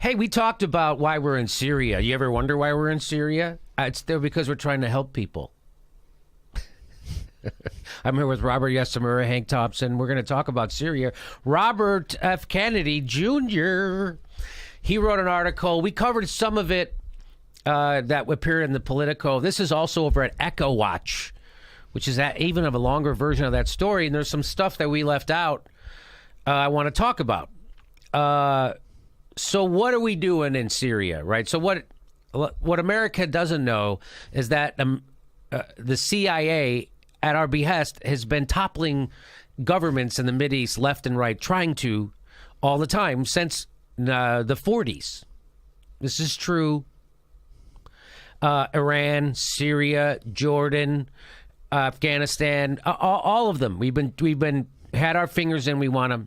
Hey, we talked about why we're in Syria. You ever wonder why we're in Syria? It's there because we're trying to help people. I'm here with Robert Yesamura, Hank Thompson. We're going to talk about Syria. Robert F. Kennedy Jr., he wrote an article. We covered some of it that appeared in the Politico. This is also over at Echo Watch, which is even of a longer version of that story. And there's some stuff that we left out I want to talk about. So what are we doing in Syria, right? So what America doesn't know is that the CIA, at our behest, has been toppling governments in the Mideast left and right, trying to all the time since the 40s. This is true. Iran, Syria, Jordan, Afghanistan, all of them. We've been had our fingers in. We want to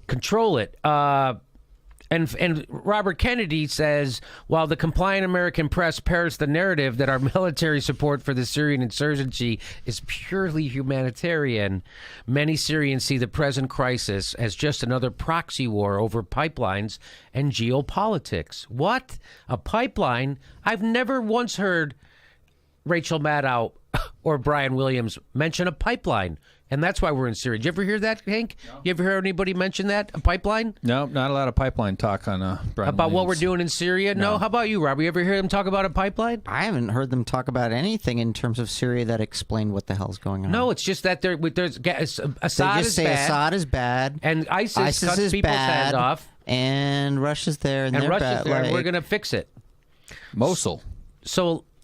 control it. And Robert Kennedy says, while the compliant American press parrots the narrative that our military support for the Syrian insurgency is purely humanitarian, many Syrians see the present crisis as just another proxy war over pipelines and geopolitics. What? A pipeline? I've never once heard Rachel Maddow or Brian Williams mention a pipeline. And that's why we're in Syria. Did you ever hear that, Hank? No. You ever hear anybody mention that, a pipeline? No, not a lot of pipeline talk on Brian about Williams. What we're doing in Syria? No. How about you, Rob? You ever hear them talk about a pipeline? I haven't heard them talk about anything in terms of Syria that explain what the hell's going on. No, it's just that there's Assad they just say bad, Assad is bad, and ISIS cuts is people's bad, heads off, and Russia's there, and they're Russia's bad. there, and we're going to fix it. Mosul.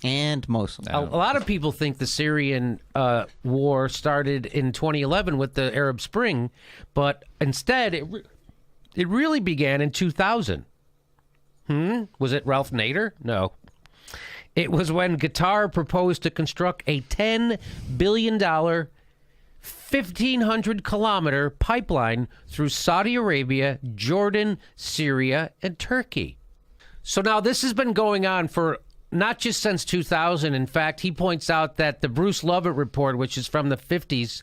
And Mosul. A lot of people think the Syrian war started in 2011 with the Arab Spring, but instead it really began in 2000. Was it Ralph Nader? No. It was when Qatar proposed to construct a $10 billion, 1,500-kilometer pipeline through Saudi Arabia, Jordan, Syria, and Turkey. So now this has been going on for not just since 2000. In fact, he points out that the Bruce Lovett report, which is from the 50s,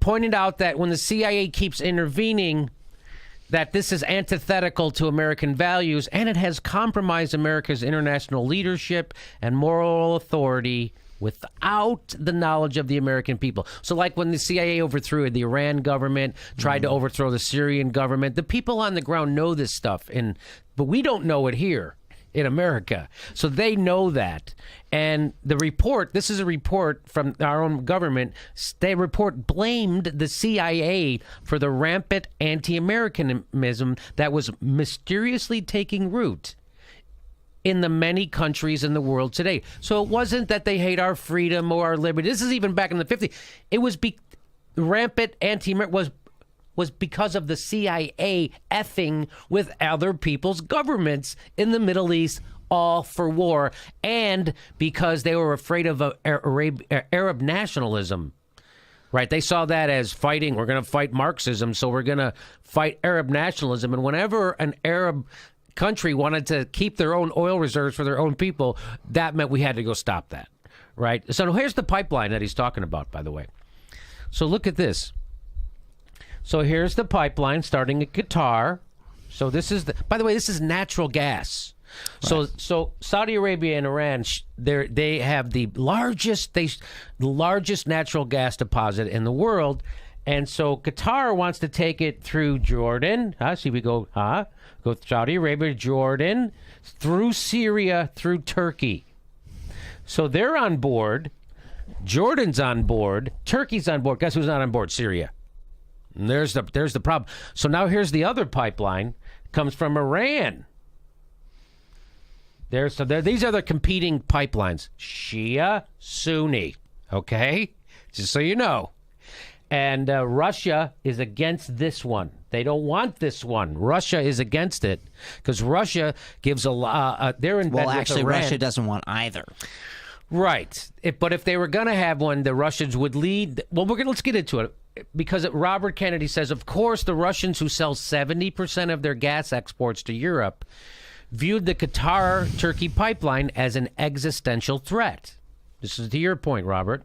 pointed out that when the CIA keeps intervening, that this is antithetical to American values, and it has compromised America's international leadership and moral authority without the knowledge of the American people. So like when the CIA overthrew the Iran government, tried to overthrow the Syrian government, the people on the ground know this stuff, but we don't know it here in America. So they know that. And the report, this is a report from our own government, the report blamed the CIA for the rampant anti-Americanism that was mysteriously taking root in the many countries in the world today. So it wasn't that they hate our freedom or our liberty. This is even back in the 50s. It was rampant anti-American was because of the CIA effing with other people's governments in the Middle East, all for war, and because they were afraid of Arab nationalism. Right? They saw that as fighting. We're going to fight Marxism, so we're going to fight Arab nationalism. And whenever an Arab country wanted to keep their own oil reserves for their own people, that meant we had to go stop that. Right? So here's the pipeline that he's talking about, by the way. So look at this. So here's the pipeline starting at Qatar. So this is by the way, this is natural gas. Right. So Saudi Arabia and Iran, they have the largest natural gas deposit in the world, and so Qatar wants to take it through Jordan. See, we go Saudi Arabia, Jordan, through Syria, through Turkey. So they're on board. Jordan's on board. Turkey's on board. Guess who's not on board? Syria. And there's the problem. So now here's the other pipeline. Comes from Iran. These are the competing pipelines. Shia, Sunni. Okay? Just so you know. And Russia is against this one. They don't want this one. Russia is against it because Russia gives a lot. They're in bed with actually, Iran. Russia doesn't want either. Right. But if they were going to have one, the Russians would lead. Well, let's get into it. Because Robert Kennedy says, of course, the Russians who sell 70% of their gas exports to Europe viewed the Qatar-Turkey pipeline as an existential threat. This is to your point, Robert.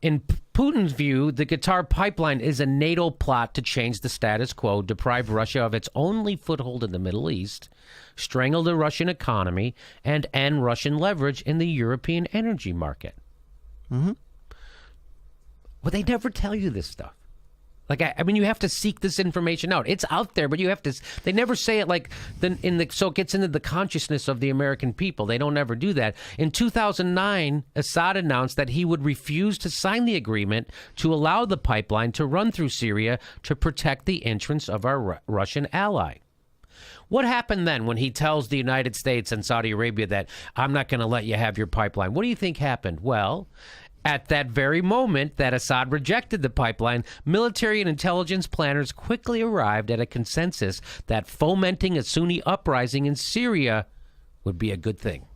In Putin's view, the Qatar pipeline is a NATO plot to change the status quo, deprive Russia of its only foothold in the Middle East, strangle the Russian economy, and end Russian leverage in the European energy market. Mm-hmm. Well, they never tell you this stuff. Like, I mean, you have to seek this information out. It's out there, but you have to. They never say it like so it gets into the consciousness of the American people. They don't ever do that. In 2009, Assad announced that he would refuse to sign the agreement to allow the pipeline to run through Syria to protect the entrance of our Russian ally. What happened then when he tells the United States and Saudi Arabia that I'm not going to let you have your pipeline? What do you think happened? Well, at that very moment that Assad rejected the pipeline, military and intelligence planners quickly arrived at a consensus that fomenting a Sunni uprising in Syria would be a good thing.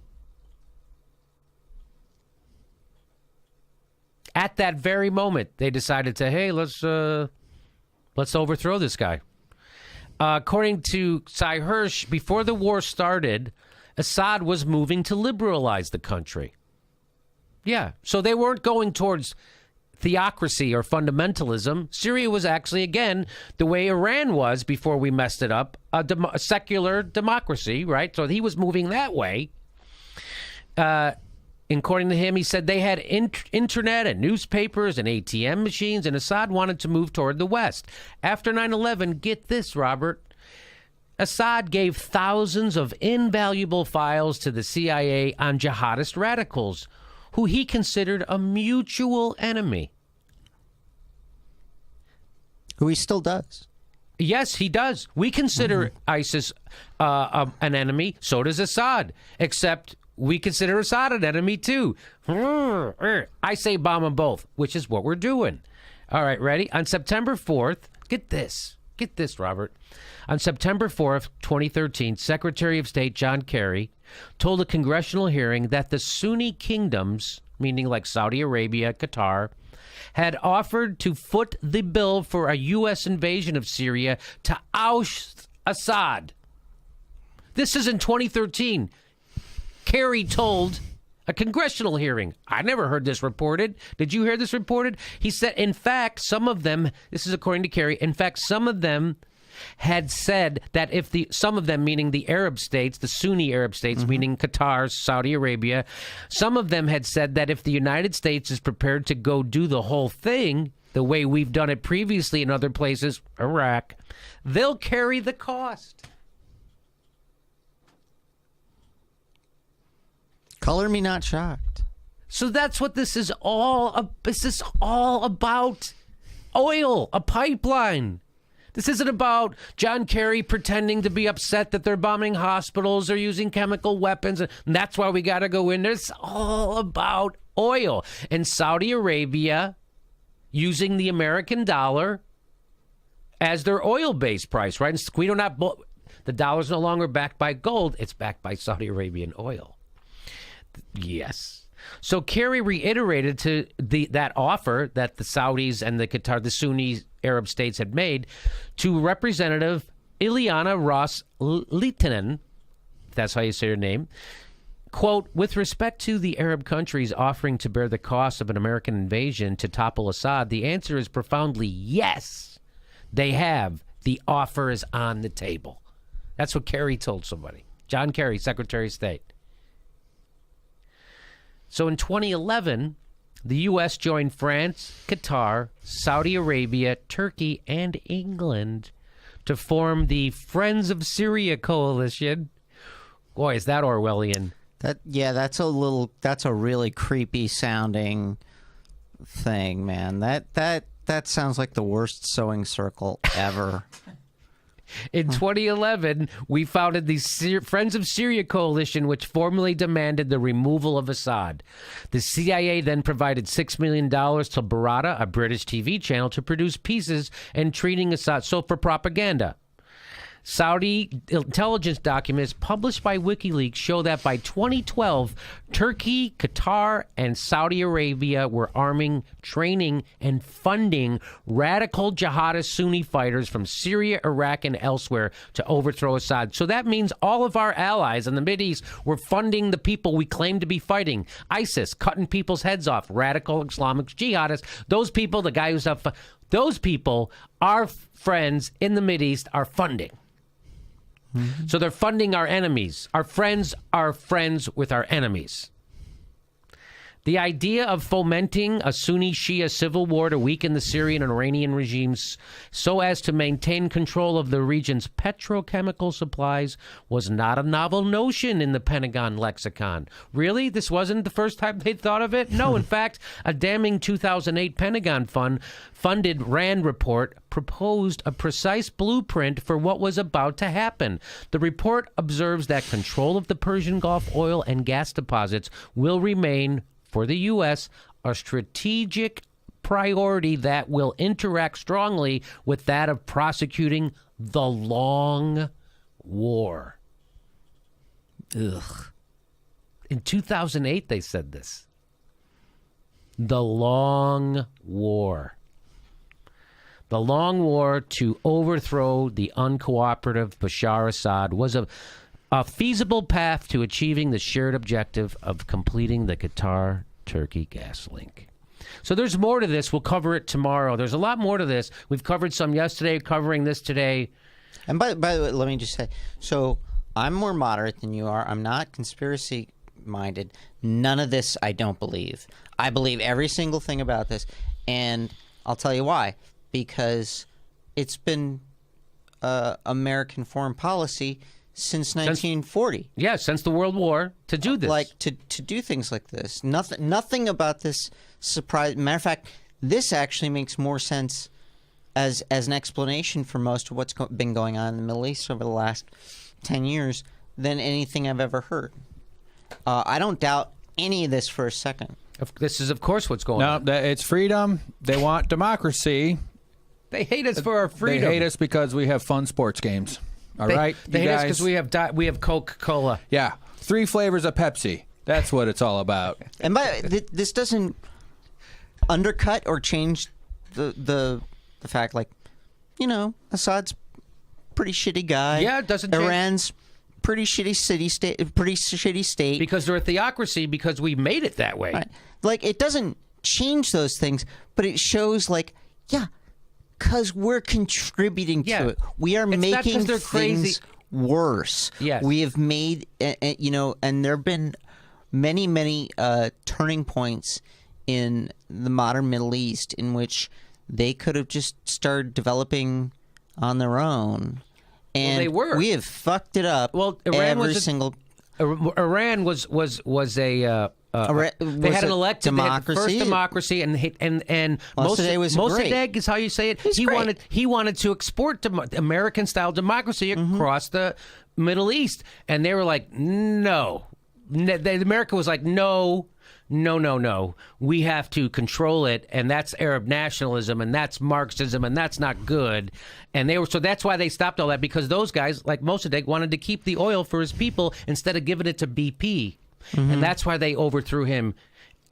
At that very moment, they decided to, hey, let's overthrow this guy. According to Cy Hirsch, before the war started, Assad was moving to liberalize the country. Yeah, so they weren't going towards theocracy or fundamentalism. Syria was actually, again, the way Iran was before we messed it up, a secular democracy, right? So he was moving that way. According to him, he said they had internet and newspapers and ATM machines, and Assad wanted to move toward the West. After 9/11, get this, Robert, Assad gave thousands of invaluable files to the CIA on jihadist radicals, who he considered a mutual enemy. Who he still does. Yes, he does. We consider ISIS an enemy. So does Assad. Except we consider Assad an enemy, too. I say bomb them both, which is what we're doing. All right, ready? On September 4th, get this. Get this, Robert. On September 4th, 2013, Secretary of State John Kerry told a congressional hearing that the Sunni kingdoms, meaning like Saudi Arabia, Qatar, had offered to foot the bill for a U.S. invasion of Syria to oust Assad. This is in 2013. Kerry told a congressional hearing. I never heard this reported. Did you hear this reported? He said, in fact, some of them, this is according to Kerry, in fact, some of them had said that if some of them, meaning the Arab states, the Sunni Arab states, meaning Qatar, Saudi Arabia, some of them had said that if the United States is prepared to go do the whole thing, the way we've done it previously in other places, Iraq, they'll carry the cost. Color me not shocked. So that's what this is all. This is all about oil, a pipeline. This isn't about John Kerry pretending to be upset that they're bombing hospitals or using chemical weapons, and that's why we got to go in there. It's all about oil. And Saudi Arabia using the American dollar as their oil-based price, right? And we don't have the dollar's no longer backed by gold. It's backed by Saudi Arabian oil. Yes. So Kerry reiterated to that offer that the Saudis and the Qatar, the Sunni Arab states had made to Representative Ileana Ros-Lehtinen, if that's how you say her name, quote, with respect to the Arab countries offering to bear the cost of an American invasion to topple Assad, the answer is profoundly yes, they have. The offer is on the table. That's what Kerry told somebody. John Kerry, Secretary of State. So in 2011, the U.S. joined France, Qatar, Saudi Arabia, Turkey, and England to form the Friends of Syria coalition. Boy, is that Orwellian. That's a really creepy sounding thing, man. That sounds like the worst sewing circle ever. In 2011, we founded the Friends of Syria coalition, which formally demanded the removal of Assad. The CIA then provided $6 million to Barata, a British TV channel, to produce pieces and treating Assad for propaganda. Saudi intelligence documents published by WikiLeaks show that by 2012, Turkey, Qatar, and Saudi Arabia were arming, training, and funding radical jihadist Sunni fighters from Syria, Iraq, and elsewhere to overthrow Assad. So that means all of our allies in the Mideast were funding the people we claim to be fighting. ISIS, cutting people's heads off, radical Islamic jihadists. Those people, the guy who's up, those people, our friends in the Mideast, are funding. So they're funding our enemies. Our friends are friends with our enemies. The idea of fomenting a Sunni-Shia civil war to weaken the Syrian and Iranian regimes so as to maintain control of the region's petrochemical supplies was not a novel notion in the Pentagon lexicon. Really? This wasn't the first time they'd thought of it? No, in fact, a damning 2008 Pentagon funded RAND report proposed a precise blueprint for what was about to happen. The report observes that control of the Persian Gulf oil and gas deposits will remain, for the U.S., a strategic priority that will interact strongly with that of prosecuting the long war. Ugh. In 2008, they said this. The long war. The long war to overthrow the uncooperative Bashar Assad was a feasible path to achieving the shared objective of completing the Qatar-Turkey gas link. So there's more to this. We'll cover it tomorrow. There's a lot more to this. We've covered some yesterday, covering this today. And by the way, let me just say, so I'm more moderate than you are. I'm not conspiracy-minded. None of this I don't believe. I believe every single thing about this. And I'll tell you why. Because it's been American foreign policy since 1940. Yeah, since the World War, to do this. Like, to do things like this. Nothing about this surprise. Matter of fact, this actually makes more sense as an explanation for most of what's been going on in the Middle East over the last 10 years than anything I've ever heard. I don't doubt any of this for a second. This is, of course, what's going on. No, it's freedom. They want democracy. They hate us for our freedom. They hate us because we have fun sports games. All right, They hate us because we have Coca-Cola. Yeah, 3 flavors of Pepsi. That's what it's all about. And this doesn't undercut or change the fact, like, you know, Assad's pretty shitty guy. Yeah, it doesn't change. Iran's pretty shitty state. Because they're a theocracy, because we made it that way. Right. Like, it doesn't change those things, but it shows, like, yeah, because we're contributing to it. We are making things worse. Yes. We have made, you know, and there have been many, many turning points in the modern Middle East in which they could have just started developing on their own. And they were. We have fucked it up. Well, Iran was a they had an elected democracy. First democracy, and Mossadegh is how you say it. He wanted to export American style democracy across the Middle East, and they were like, no. America was like, no. We have to control it, and that's Arab nationalism, and that's Marxism, and that's not good. And so that's why they stopped all that, because those guys, like Mossadegh, wanted to keep the oil for his people instead of giving it to BP. And that's why they overthrew him.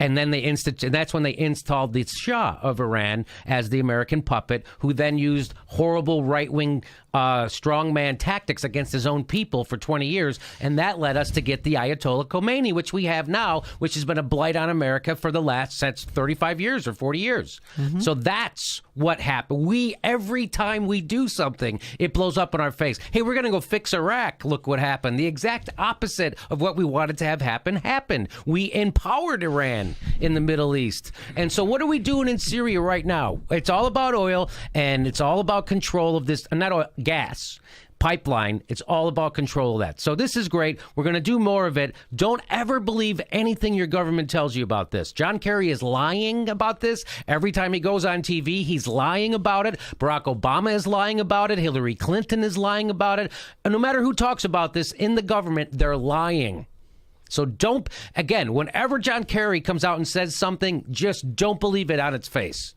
And then that's when they installed the Shah of Iran as the American puppet, who then used horrible right-wing strongman tactics against his own people for 20 years. And that led us to get the Ayatollah Khomeini, which we have now, which has been a blight on America for the last 35 years or 40 years. So that's what happened. Every time we do something, it blows up in our face. Hey, we're going to go fix Iraq. Look what happened. The exact opposite of what we wanted to have happen happened. We empowered Iran in the Middle East. And so what are we doing in Syria right now? It's all about oil, and it's all about control of this, not oil, gas pipeline. It's all about control of that. So this is great. We're going to do more of it. Don't ever believe anything your government tells you about this. John Kerry is lying about this. Every time he goes on TV, he's lying about it. Barack Obama is lying about it. Hillary Clinton is lying about it. And no matter who talks about this in the government, they're lying. So whenever John Kerry comes out and says something, just don't believe it on its face.